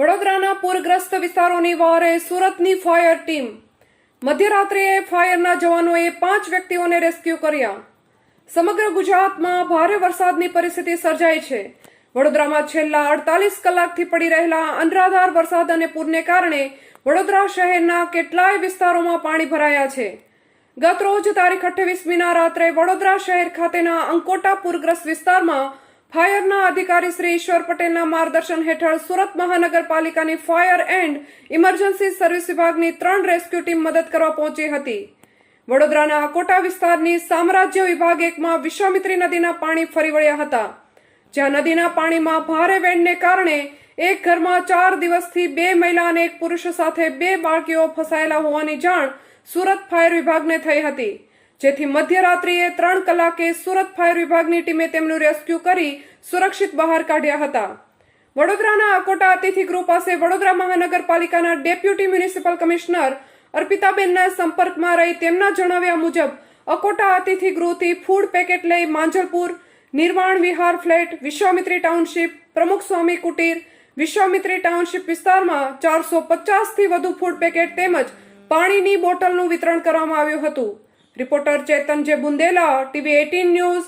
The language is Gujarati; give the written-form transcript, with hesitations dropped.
વડોદરાના પૂરગ્રસ્ત વિસ્તારોની વહારે સુરતની ફાયર ટીમ. મધ્યરાત્રિએ ફાયરના જવાનોએ 5 વ્યક્તિઓને રેસ્ક્યુ કર્યા. સમગ્ર ગુજરાતમાં ભારે વરસાદની પરિસ્થિતિ સર્જાઈ છે. વડોદરામાં છેલ્લા 48 કલાકથી પડી રહેલા અનરાધાર વરસાદ અને પૂરને કારણે વડોદરા શહેરના કેટલાય વિસ્તારોમાં પાણી ભરાયા છે. ગત રોજ તારીખ 28મીના રાત્રે વડોદરા શહેર ખાતેના અંકોટા પૂરગ્રસ્ત વિસ્તારમાં ફાયરના અધિકારી શ્રી ઈશ્વર પટેલના માર્ગદર્શન હેઠળ સુરત મહાનગરપાલિકાની ફાયર એન્ડ ઇમરજન્સી સર્વિસ વિભાગની 3 રેસ્ક્યુ ટીમ મદદ કરવા પહોંચી હતી. વડોદરાના અકોટા વિસ્તારની સામ્રાજ્ય વિભાગ 1માં વિશ્વામિત્રી નદીના પાણી ફરી વળ્યા હતા, જ્યાં નદીના પાણીમાં ભારે વેણને કારણે એક ઘરમાં 4 દિવસથી 2 મહિલા અને 1 પુરુષ સાથે 2 બાળકીઓ ફસાયેલા હોવાની જાણ સુરત ફાયર વિભાગને થઈ હતી, જેથી મધ્યરાત્રિએ 3 કલાકે સુરત ફાયર વિભાગની ટીમે તેમનું રેસ્ક્યુ કરી સુરક્ષિત બહાર કાઢ્યા હતા. વડોદરાના અકોટા અતિથિ ગૃહ પાસે વડોદરા મહાનગરપાલિકાના ડેપ્યુટી મ્યુનિસિપલ કમિશનર અર્પિતાબેનના સંપર્કમાં રહી તેમના જણાવ્યા મુજબ અકોટા અતિથિ ગૃહથી ફૂડ પેકેટ લઈ માંજલપુર, નિર્વાણ વિહાર ફ્લેટ, વિશ્વામિત્રી ટાઉનશીપ, પ્રમુખ સ્વામી કુટીર, વિશ્વામિત્રી ટાઉનશીપ વિસ્તારમાં 450થી વધુ ફૂડ પેકેટ તેમજ પાણીની બોટલનું વિતરણ કરવામાં આવ્યું હતું. રિપોર્ટર ચેતન જે બુંદેલા, TV18 ન્યૂઝ.